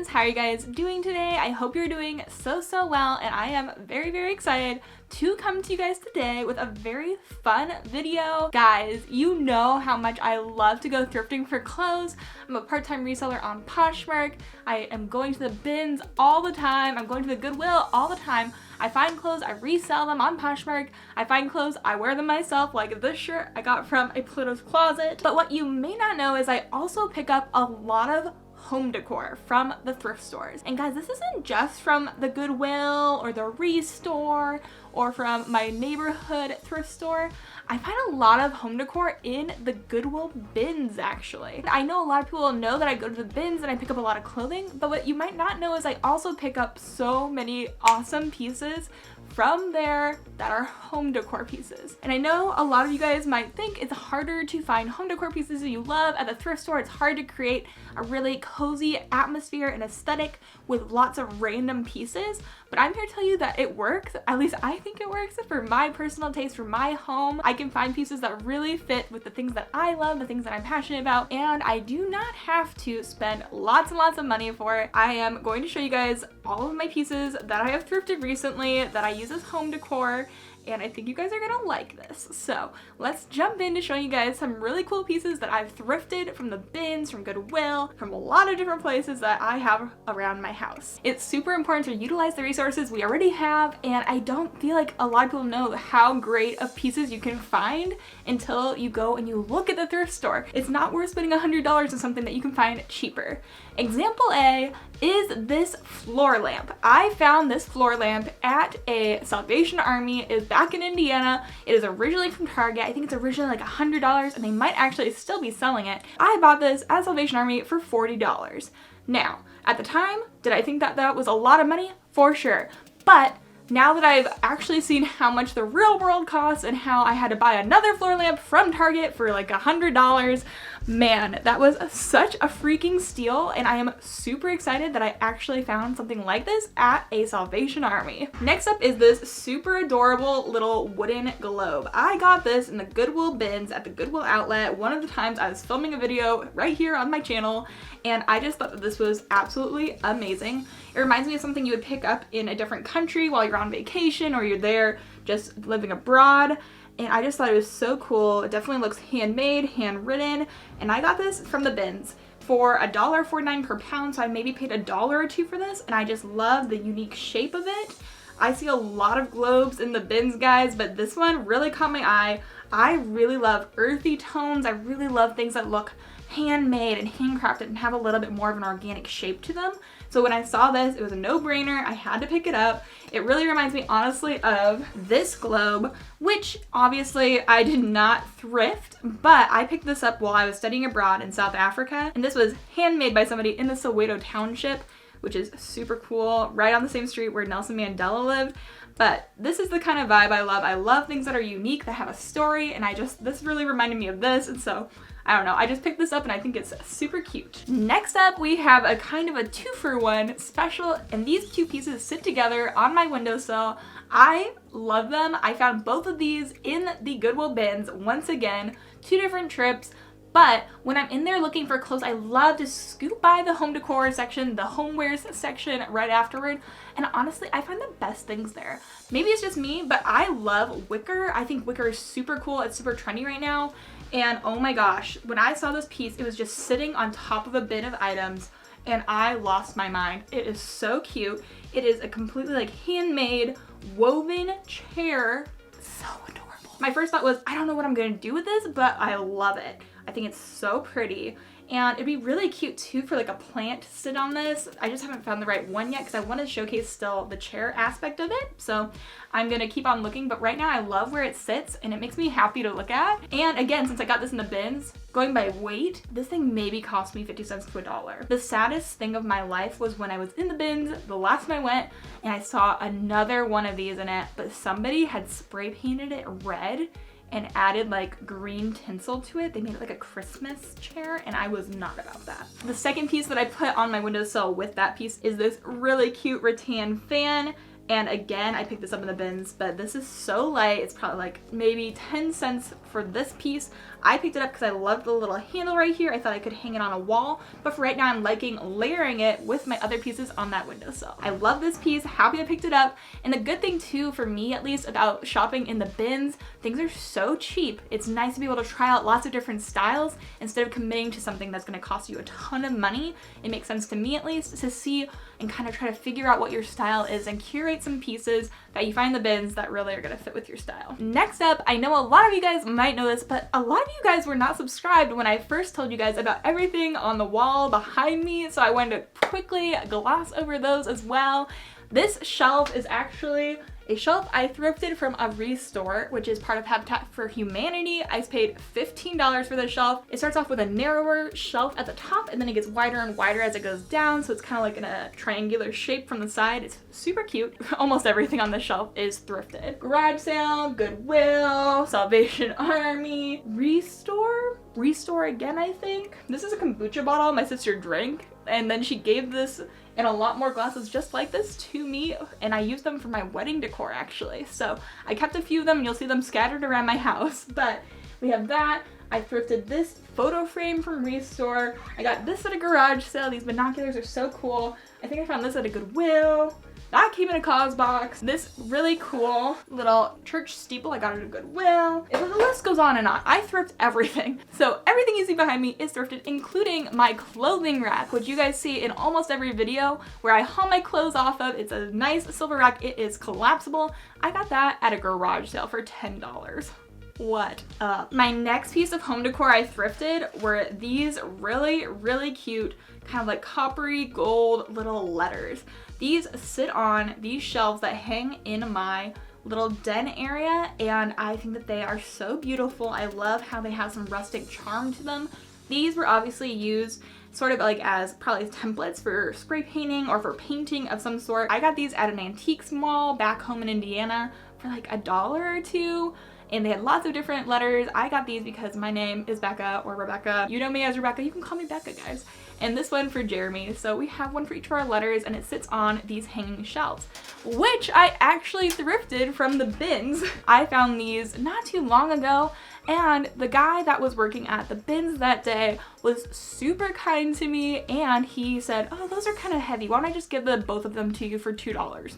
friends, how are you guys doing today? I hope you're doing so well, and I am very excited to come to you guys today with a very fun video. Guys, you know how much I love to go thrifting for clothes. I'm a part-time reseller on Poshmark. I am going to the bins all the time. I'm going to the Goodwill all the time. I find clothes, I resell them on Poshmark. I find clothes, I wear them myself, like this shirt I got from a Pluto's Closet. But what you may not know is I also pick up a lot of home decor from the thrift stores. And guys, this isn't just from the Goodwill or the Restore or from my neighborhood thrift store. I find a lot of home decor in the Goodwill Bins, actually. I know a lot of people know that I go to the bins and I pick up a lot of clothing, but what you might not know is I also pick up so many awesome pieces from there that are home decor pieces. And I know a lot of you guys might think it's harder to find home decor pieces that you love at the thrift store. It's hard to create a really cozy atmosphere and aesthetic with lots of random pieces, but I'm here to tell you that it works. At least I think it works for my personal taste, for my home. I can find pieces that really fit with the things that I love, the things that I'm passionate about, and I do not have to spend lots and lots of money for it. I am going to show you guys all of my pieces that I have thrifted recently that I use as home decor, and I think you guys are gonna like this. So let's jump into showing you guys some really cool pieces that I've thrifted from the bins, from Goodwill, from a lot of different places that I have around my house. It's super important to utilize the resources we already have, and I don't feel like a lot of people know how great of pieces you can find until you go and you look at the thrift store. It's not worth spending $100 on something that you can find cheaper. Example A is this floor lamp. I found this floor lamp at a Salvation Army. It is back in Indiana. It is originally from Target. I think it's originally like $100, and they might actually still be selling it. I bought this at Salvation Army for $40. Now, at the time, did I think that that was a lot of money? For sure. But now that I've actually seen how much the real world costs and how I had to buy another floor lamp from Target for like $100, man, that was such a freaking steal, and I am super excited that I actually found something like this at a Salvation Army. Next up is this super adorable little wooden globe. I got this in the Goodwill Bins at the Goodwill Outlet one of the times I was filming a video right here on my channel, and I just thought that this was absolutely amazing. It reminds me of something you would pick up in a different country while you're on vacation or you're there just living abroad. And I just thought it was so cool. It definitely looks handmade, handwritten, and I got this from the bins for $1.49 per pound, so I maybe paid $1 or $2 for this, and I just love the unique shape of it. I see a lot of globes in the bins, guys, but this one really caught my eye. I really love earthy tones. I really love things that look handmade and handcrafted and have a little bit more of an organic shape to them. So when I saw this, it was a no-brainer. I had to pick it up. It really reminds me, honestly, of this globe, which obviously I did not thrift, but I picked this up while I was studying abroad in South Africa, and this was handmade by somebody in the Soweto township, which is super cool, right on the same street where Nelson Mandela lived. But this is the kind of vibe I love. I love things that are unique, that have a story, and this really reminded me of this, and so I don't know, I just picked this up and I think it's super cute. Next up, we have a kind of a 2-for-1 special, and these two pieces sit together on my windowsill. I love them. I found both of these in the Goodwill Bins, once again, 2 different trips. But when I'm in there looking for clothes, I love to scoop by the home decor section, the homewares section right afterward. And honestly, I find the best things there. Maybe it's just me, but I love Wicker. I think Wicker is super cool. It's super trendy right now. And oh my gosh, when I saw this piece, it was just sitting on top of a bin of items, and I lost my mind. It is so cute. It is a completely like handmade woven chair. So adorable. My first thought was, I don't know what I'm gonna do with this, but I love it. I think it's so pretty, and it'd be really cute too for like a plant to sit on this. I just haven't found the right one yet because I want to showcase still the chair aspect of it, so I'm gonna keep on looking. But right now I love where it sits and it makes me happy to look at. And again, since I got this in the bins, going by weight, this thing maybe cost me 50 cents to $1. The saddest thing of my life was when I was in the bins the last time I went and I saw another one of these in it, but somebody had spray painted it red and added like green tinsel to it. They made it like a Christmas chair, and I was not about that. The second piece that I put on my windowsill with that piece is this really cute rattan fan, And again, I picked this up in the bins, but this is so light. It's probably like maybe 10 cents for this piece. I picked it up because I loved the little handle right here. I thought I could hang it on a wall, but for right now I'm liking layering it with my other pieces on that windowsill. I love this piece, happy I picked it up. And the good thing too, for me at least, about shopping in the bins, things are so cheap. It's nice to be able to try out lots of different styles instead of committing to something that's going to cost you a ton of money. It makes sense to me at least to see and kind of try to figure out what your style is and curate some pieces that you find in the bins that really are going to fit with your style. Next up, I know a lot of you guys might know this, but a lot of you guys were not subscribed when I first told you guys about everything on the wall behind me, so I wanted to quickly gloss over those as well. This shelf is actually a shelf I thrifted from a restore, which is part of Habitat for Humanity. I paid $15 for this shelf. It starts off with a narrower shelf at the top, and then it gets wider and wider as it goes down, so it's kind of like in a triangular shape from the side. It's super cute. Almost everything on this shelf is thrifted. Garage sale, Goodwill, Salvation Army, Restore again, I think. This is a kombucha bottle my sister drank, and then she gave this and a lot more glasses just like this to me, and I used them for my wedding decor actually. So I kept a few of them and you'll see them scattered around my house. But we have that. I thrifted this photo frame from Restore. I got this at a garage sale. These binoculars are so cool. I think I found this at a Goodwill. That came in a cause box. This really cool little church steeple I got at a Goodwill. The list goes on and on. I thrift everything. So everything you see behind me is thrifted, including my clothing rack, which you guys see in almost every video where I haul my clothes off of. It's a nice silver rack. It is collapsible. I got that at a garage sale for $10. What up? My next piece of home decor I thrifted were these really, really cute kind of like coppery gold little letters. These sit on these shelves that hang in my little den area, and I think that they are so beautiful. I love how they have some rustic charm to them. These were obviously used sort of like as probably templates for spray painting or for painting of some sort. I got these at an antiques mall back home in Indiana for like $1 or $2. And they had lots of different letters. I got these because my name is Becca or Rebecca. You know me as Rebecca. You can call me Becca, guys. And this one for Jeremy. So we have one for each of our letters, and it sits on these hanging shelves, which I actually thrifted from the bins. I found these not too long ago, and the guy that was working at the bins that day was super kind to me, and he said, oh, those are kind of heavy. Why don't I just give both of them to you for $2?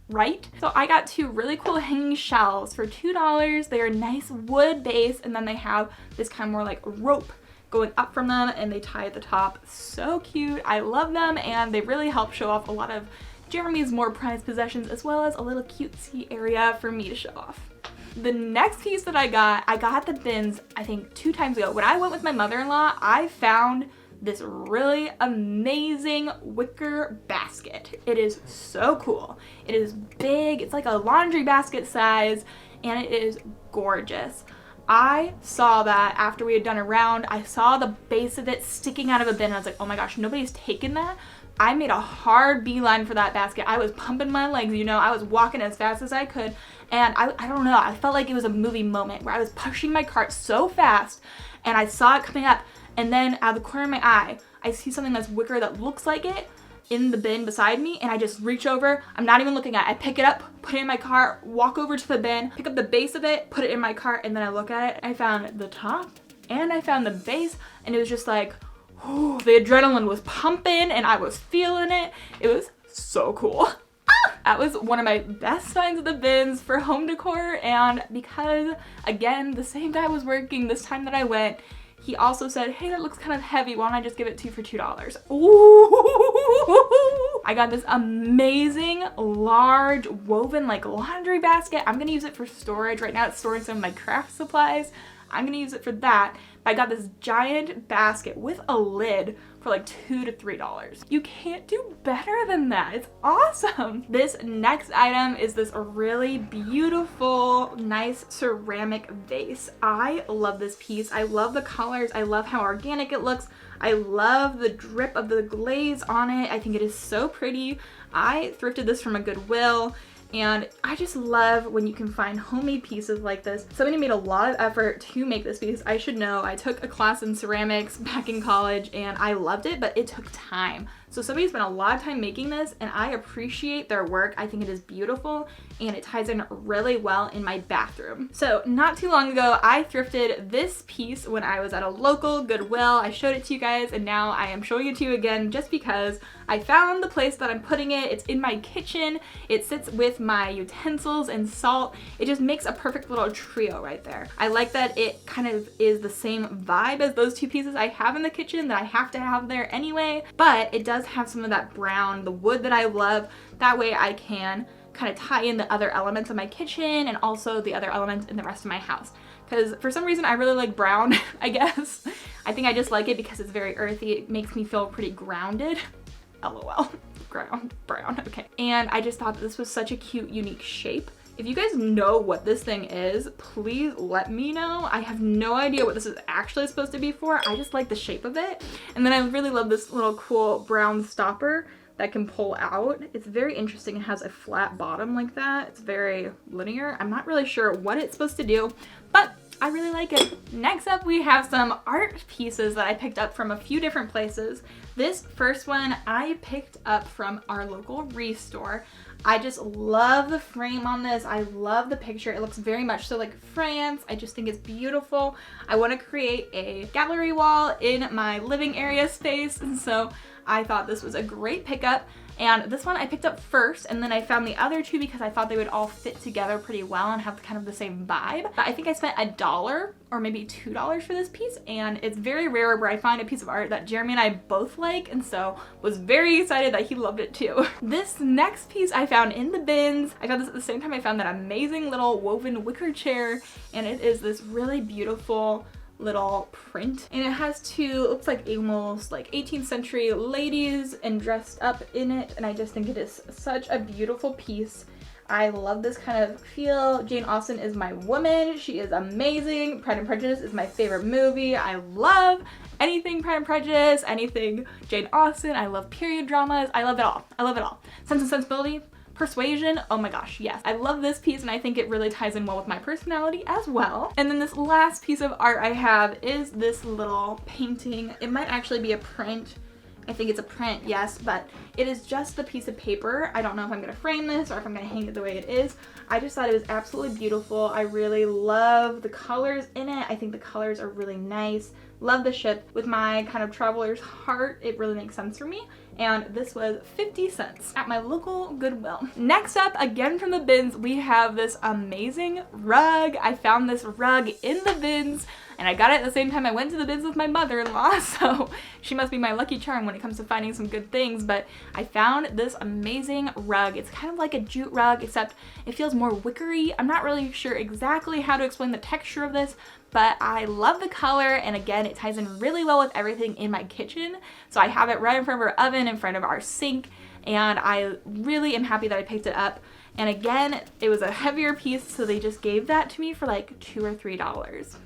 Right? So I got two really cool hanging shelves for $2. They are nice wood base, and then they have this kind of more like rope going up from them, and they tie at the top. So cute. I love them, and they really help show off a lot of Jeremy's more prized possessions, as well as a little cutesy area for me to show off. The next piece that I got at the bins I think 2 times ago. When I went with my mother-in-law, I found this really amazing wicker basket. It is so cool. It is big. It's like a laundry basket size, and it is gorgeous. I saw that after we had done a round. I saw the base of it sticking out of a bin, and I was like, oh my gosh, nobody's taken that. I made a hard beeline for that basket. I was pumping my legs, you know, I was walking as fast as I could, and I don't know, I felt like it was a movie moment where I was pushing my cart so fast, and I saw it coming up. And then out of the corner of my eye, I see something that's wicker that looks like it in the bin beside me, and I just reach over. I'm not even looking at it. I pick it up, put it in my cart, walk over to the bin, pick up the base of it, put it in my cart, and then I look at it. I found the top and I found the base, and it was just like, whew, the adrenaline was pumping and I was feeling it. It was so cool. That was one of my best finds of the bins for home decor, and because, again, the same guy was working this time that I went, he also said, hey, that looks kind of heavy. Why don't I just give it to you for $2? Ooh! I got this amazing, large, woven, like, laundry basket. I'm gonna use it for storage. Right now it's storing some of my craft supplies. I'm gonna use it for that. But I got this giant basket with a lid for like $2 to $3. You can't do better than that. It's awesome. This next item is this really beautiful, nice ceramic vase. I love this piece. I love the colors. I love how organic it looks. I love the drip of the glaze on it. I think it is so pretty. I thrifted this from a Goodwill, and I just love when you can find homemade pieces like this. Somebody made a lot of effort to make this piece. I should know. I took a class in ceramics back in college, and I loved it, but it took time. So somebody spent a lot of time making this, and I appreciate their work. I think it is beautiful, and it ties in really well in my bathroom. So not too long ago, I thrifted this piece when I was at a local Goodwill. I showed it to you guys, and now I am showing it to you again just because I found the place that I'm putting it. It's in my kitchen. It sits with my utensils and salt. It just makes a perfect little trio right there. I like that it kind of is the same vibe as those two pieces I have in the kitchen that I have to have there anyway, but it does have some of that brown, the wood that I love. That way I can kind of tie in the other elements of my kitchen and also the other elements in the rest of my house. Because for some reason I really like brown, I guess. I think I just like it because it's very earthy. It makes me feel pretty grounded. LOL. Brown, okay. And I just thought that this was such a cute, unique shape. If you guys know what this thing is, please let me know. I have no idea what this is actually supposed to be for. I just like the shape of it. And then I really love this little cool brown stopper that can pull out. It's very interesting. It has a flat bottom like that. It's very linear. I'm not really sure what it's supposed to do, but I really like it. Next up, we have some art pieces that I picked up from a few different places. This first one I picked up from our local restore. I just love the frame on this. I love the picture. It looks very much so like France. I just think it's beautiful. I want to create a gallery wall in my living area space, and so I thought this was a great pickup. And this one I picked up first, and then I found the other two because I thought they would all fit together pretty well and have kind of the same vibe. But I think I spent $1 or maybe $2 for this piece, and it's very rare where I find a piece of art that Jeremy and I both like, and so was very excited that he loved it too. This next piece I found in the bins. I found this at the same time I found that amazing little woven wicker chair, and it is this really beautiful little print, and it has two, looks like almost like 18th century ladies and dressed up in it, and I just think it is such a beautiful piece. I love this kind of feel. Jane Austen is my woman. She is amazing. Pride and Prejudice is my favorite movie. I love anything Pride and Prejudice, anything Jane Austen. I love period dramas. I love it all. I love it all. Sense and Sensibility, Persuasion, oh my gosh, yes. I love this piece, and I think it really ties in well with my personality as well. And then this last piece of art I have is this little painting. It might actually be a print. I think it's a print, yes, but it is just the piece of paper. I don't know if I'm gonna frame this or if I'm gonna hang it the way it is. I just thought it was absolutely beautiful. I really love the colors in it. I think the colors are really nice. Love the ship. With my kind of traveler's heart, it really makes sense for me. And this was 50 cents at my local Goodwill. Next up, again from the bins, we have this amazing rug. I found this rug in the bins, and I got it at the same time I went to the bins with my mother-in-law, so she must be my lucky charm when it comes to finding some good things. But I found this amazing rug. It's kind of like a jute rug, except it feels more wickery. I'm not really sure exactly how to explain the texture of this, but I love the color, and again, it ties in really well with everything in my kitchen. So I have it right in front of our oven, in front of our sink, and I really am happy that I picked it up. And again, it was a heavier piece, so they just gave that to me for like $2 or $3.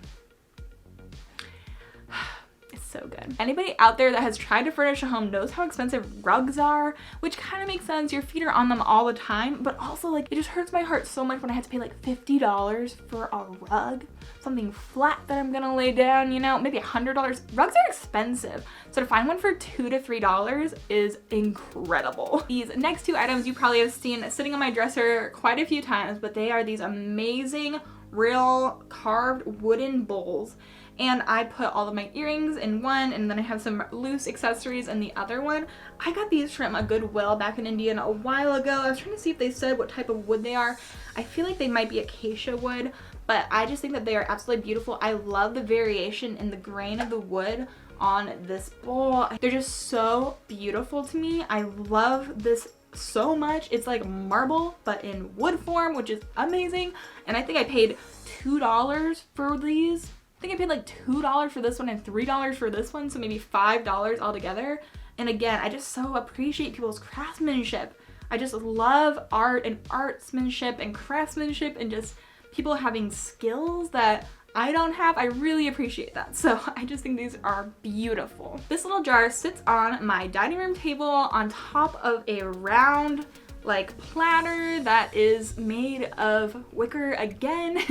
So good. Anybody out there that has tried to furnish a home knows how expensive rugs are, which kind of makes sense. Your feet are on them all the time, but also like it just hurts my heart so much when I had to pay like $50 for a rug, something flat that I'm gonna lay down, you know, maybe $100. Rugs are expensive, so to find one for $2 to $3 is incredible. These next two items you probably have seen sitting on my dresser quite a few times, but they are these amazing real carved wooden bowls. And I put all of my earrings in one, and then I have some loose accessories in the other one. I got these from a Goodwill back in Indiana a while ago. I was trying to see if they said what type of wood they are. I feel like they might be acacia wood, but I just think that they are absolutely beautiful. I love the variation in the grain of the wood on this bowl. They're just so beautiful to me. I love this so much. It's like marble, but in wood form, which is amazing. And I think I paid $2 for these. I think I paid like $2 for this one and $3 for this one, so maybe $5 altogether. And again, I just so appreciate people's craftsmanship. I just love art and artsmanship and craftsmanship and just people having skills that I don't have. I really appreciate that. So I just think these are beautiful. This little jar sits on my dining room table on top of a round like platter that is made of wicker again.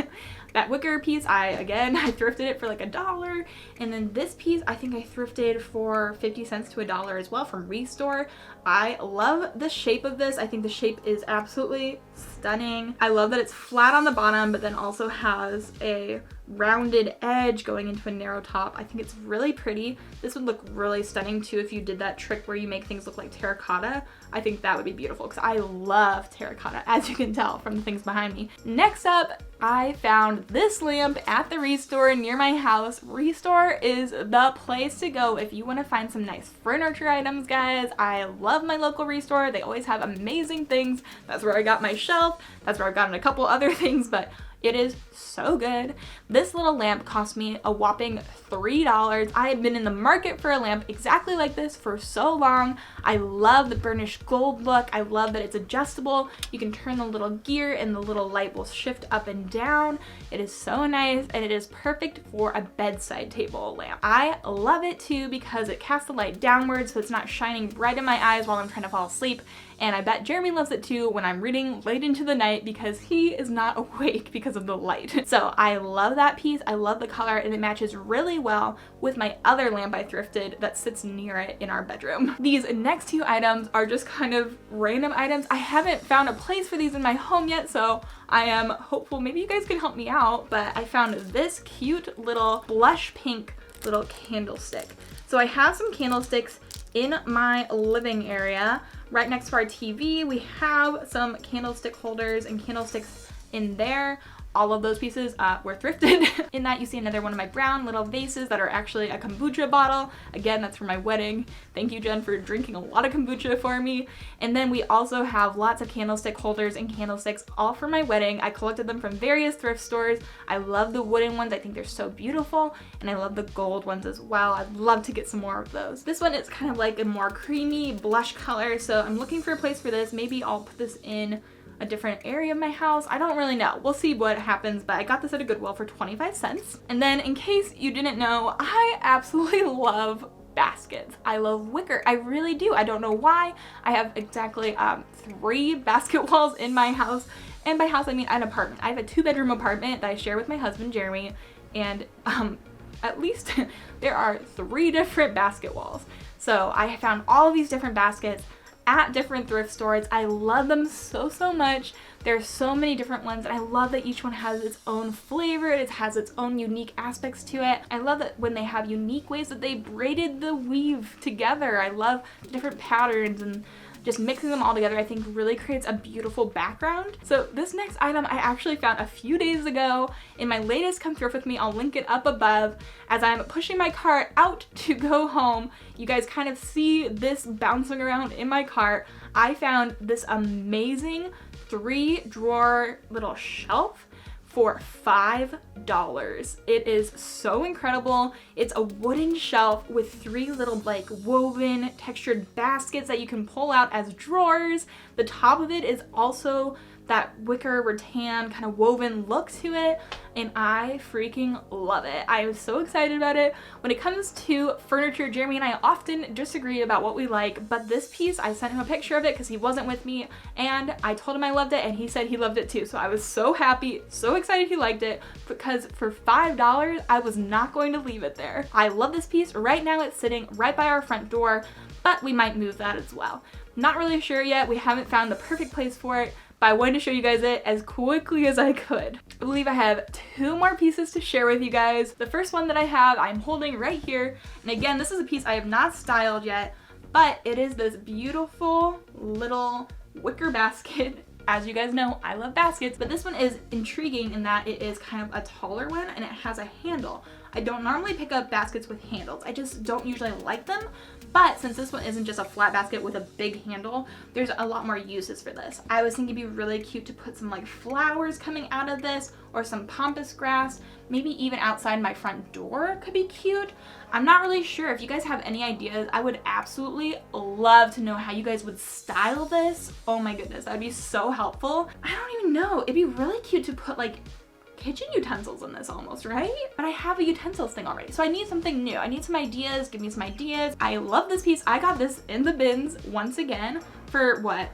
That wicker piece, I thrifted it for like $1. And then this piece, I think I thrifted for 50 cents to $1 as well from Restore. I love the shape of this. I think the shape is absolutely stunning. I love that it's flat on the bottom, but then also has a rounded edge going into a narrow top. I think it's really pretty. This would look really stunning too if you did that trick where you make things look like terracotta. I think that would be beautiful because I love terracotta, as you can tell from the things behind me. Next up, I found this lamp at the Restore near my house. Restore is the place to go if you want to find some nice furniture items, guys. I love my local Restore. They always have amazing things. That's where I got my shelf. That's where I've gotten a couple other things, but it is so good. This little lamp cost me a whopping $3. I had been in the market for a lamp exactly like this for so long. I love the burnished gold look. I love that it's adjustable. You can turn the little gear and the little light will shift up and down. It is so nice and it is perfect for a bedside table lamp. I love it too because it casts the light downwards so it's not shining right in my eyes while I'm trying to fall asleep. And I bet Jeremy loves it too when I'm reading late into the night because he is not awake because of the light. So I love that piece. I love the color and it matches really well with my other lamp I thrifted that sits near it in our bedroom. These next two items are just kind of random items. I haven't found a place for these in my home yet, so I am hopeful maybe you guys can help me out, but I found this cute little blush pink little candlestick. So I have some candlesticks in my living area. Right next to our TV, we have some candlestick holders and candlesticks in there. All of those pieces were thrifted. In that you see another one of my brown little vases that are actually a kombucha bottle. Again, that's for my wedding. Thank you, Jen, for drinking a lot of kombucha for me. And then we also have lots of candlestick holders and candlesticks all for my wedding. I collected them from various thrift stores. I love the wooden ones. I think they're so beautiful. And I love the gold ones as well. I'd love to get some more of those. This one is kind of like a more creamy blush color. So I'm looking for a place for this. Maybe I'll put this in a different area of my house. I don't really know. We'll see what happens, but I got this at a Goodwill for 25 cents. And then in case you didn't know, I absolutely love baskets. I love wicker. I really do. I don't know why. I have exactly 3 basket walls in my house. And by house, I mean an apartment. I have a 2-bedroom apartment that I share with my husband, Jeremy, and at least there are 3 different basket walls. So I found all of these different baskets at different thrift stores. I love them so much. There's so many different ones and I love that each one has its own flavor. It has its own unique aspects to it. I love that when they have unique ways that they braided the weave together. I love different patterns and just mixing them all together I think really creates a beautiful background. So this next item I actually found a few days ago in my latest Come Thrift With Me. I'll link it up above. As I'm pushing my cart out to go home, you guys kind of see this bouncing around in my cart. I found this amazing 3-drawer little shelf for $5. It is so incredible. It's a wooden shelf with 3 little like woven textured baskets that you can pull out as drawers. The top of it is also that wicker rattan kind of woven look to it and I freaking love it. I am so excited about it. When it comes to furniture, Jeremy and I often disagree about what we like, but this piece, I sent him a picture of it because he wasn't with me and I told him I loved it and he said he loved it too. So I was so happy, so excited he liked it because for $5, I was not going to leave it there. I love this piece. Right now it's sitting right by our front door, but we might move that as well. Not really sure yet. We haven't found the perfect place for it, but I wanted to show you guys it as quickly as I could. I believe I have 2 more pieces to share with you guys. The first one that I have, I'm holding right here. And again, this is a piece I have not styled yet, but it is this beautiful little wicker basket. As you guys know, I love baskets, but this one is intriguing in that it is kind of a taller one and it has a handle. I don't normally pick up baskets with handles. I just don't usually like them. But since this one isn't just a flat basket with a big handle, there's a lot more uses for this. I was thinking it'd be really cute to put some like flowers coming out of this or some pampas grass, maybe even outside my front door could be cute. I'm not really sure. If you guys have any ideas, I would absolutely love to know how you guys would style this. Oh my goodness, that would be so helpful. I don't even know. It'd be really cute to put like kitchen utensils in this almost, right? But I have a utensils thing already, so I need something new. I need some ideas. Give me some ideas. I love this piece. I got this in the bins once again for what?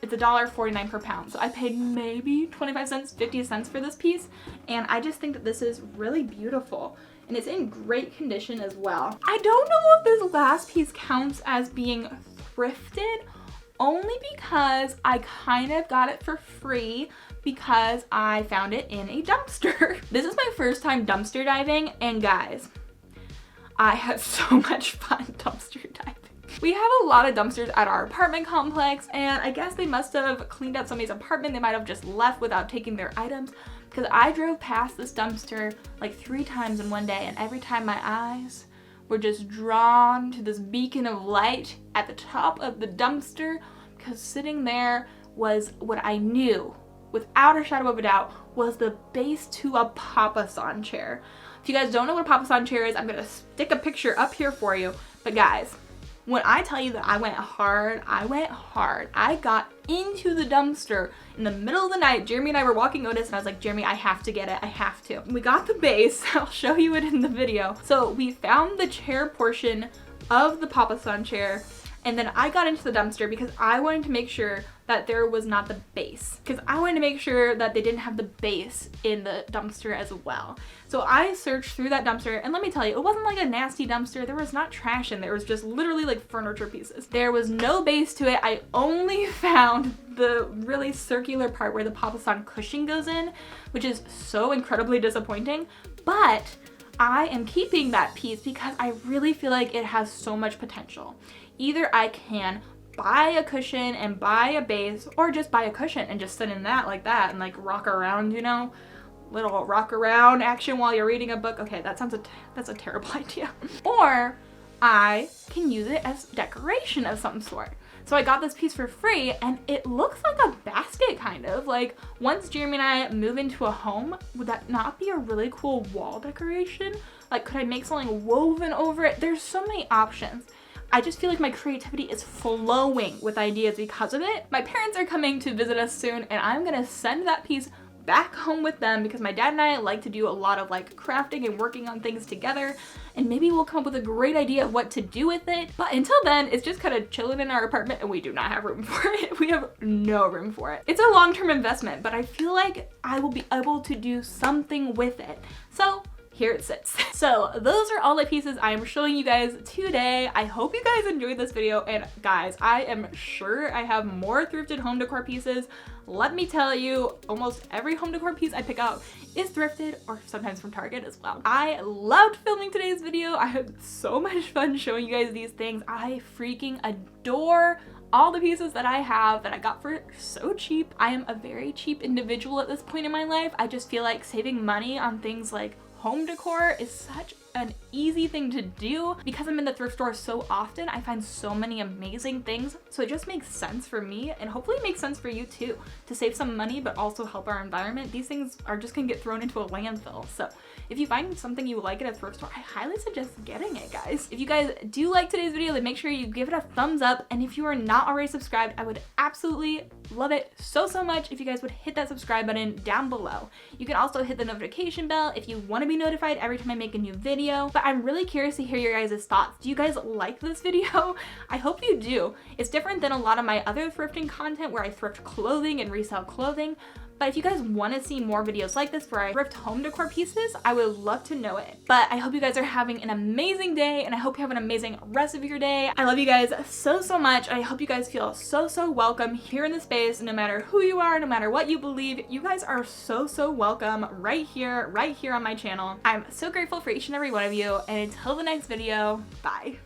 it's $1.49 per pound. So I paid maybe 25 cents, 50 cents for this piece. And I just think that this is really beautiful. And it's in great condition as well. I don't know if this last piece counts as being thrifted, only because I kind of got it for free because I found it in a dumpster. This is my first time dumpster diving, and guys, I had so much fun dumpster diving. We have a lot of dumpsters at our apartment complex, and I guess they must have cleaned out somebody's apartment. They might have just left without taking their items, because I drove past this dumpster like 3 times in one day, and every time my eyes were just drawn to this beacon of light at the top of the dumpster, because sitting there was what I knew, without a shadow of a doubt, was the base to a papasan chair. If you guys don't know what a papasan chair is, I'm gonna stick a picture up here for you. But guys, when I tell you that I went hard, I went hard. I got into the dumpster in the middle of the night. Jeremy and I were walking Otis, and I was like, Jeremy, I have to get it, I have to. We got the base, I'll show you it in the video. So we found the chair portion of the papasan chair, and then I got into the dumpster because I wanted to make sure that there was not the base. Because I wanted to make sure that they didn't have the base in the dumpster as well. So I searched through that dumpster, and let me tell you, it wasn't like a nasty dumpster. There was not trash in there. It was just literally like furniture pieces. There was no base to it. I only found the really circular part where the papasan cushion goes in, which is so incredibly disappointing. But I am keeping that piece because I really feel like it has so much potential. Either I can buy a cushion and buy a base, or just buy a cushion and just sit in that like that and like rock around, you know, little rock around action while you're reading a book. Okay, that's a terrible idea. Or I can use it as decoration of some sort. So I got this piece for free, and it looks like a basket kind of. Like, once Jeremy and I move into a home, would that not be a really cool wall decoration? Like, could I make something woven over it? There's so many options. I just feel like my creativity is flowing with ideas because of it. My parents are coming to visit us soon, and I'm gonna send that piece back home with them because my dad and I like to do a lot of like crafting and working on things together, and maybe we'll come up with a great idea of what to do with it. But until then, it's just kind of chilling in our apartment, and we do not have room for it. We have no room for it. It's a long-term investment, but I feel like I will be able to do something with it. So here it sits. So those are all the pieces I am showing you guys today. I hope you guys enjoyed this video, and guys, I am sure I have more thrifted home decor pieces. Let me tell you, almost every home decor piece I pick out is thrifted, or sometimes from Target as well. I loved filming today's video. I had so much fun showing you guys these things. I freaking adore all the pieces that I have that I got for so cheap. I am a very cheap individual at this point in my life. I just feel like saving money on things like home decor is such an easy thing to do. Because I'm in the thrift store so often, I find so many amazing things. So it just makes sense for me, and hopefully it makes sense for you too, to save some money but also help our environment. These things are just gonna get thrown into a landfill. So if you find something you like at a thrift store, I highly suggest getting it, guys. If you guys do like today's video, then make sure you give it a thumbs up. And if you are not already subscribed, I would absolutely love it so much if you guys would hit that subscribe button down below. You can also hit the notification bell if you want to be notified every time I make a new video. But I'm really curious to hear your guys' thoughts. Do you guys like this video? I hope you do. It's different than a lot of my other thrifting content where I thrift clothing and resell clothing. But if you guys want to see more videos like this where I thrift home decor pieces, I would love to know it. But I hope you guys are having an amazing day, and I hope you have an amazing rest of your day. I love you guys so much. I hope you guys feel so welcome here in the space. No matter who you are, no matter what you believe, you guys are so welcome right here on my channel. I'm so grateful for each and every one of you, and until the next video, bye.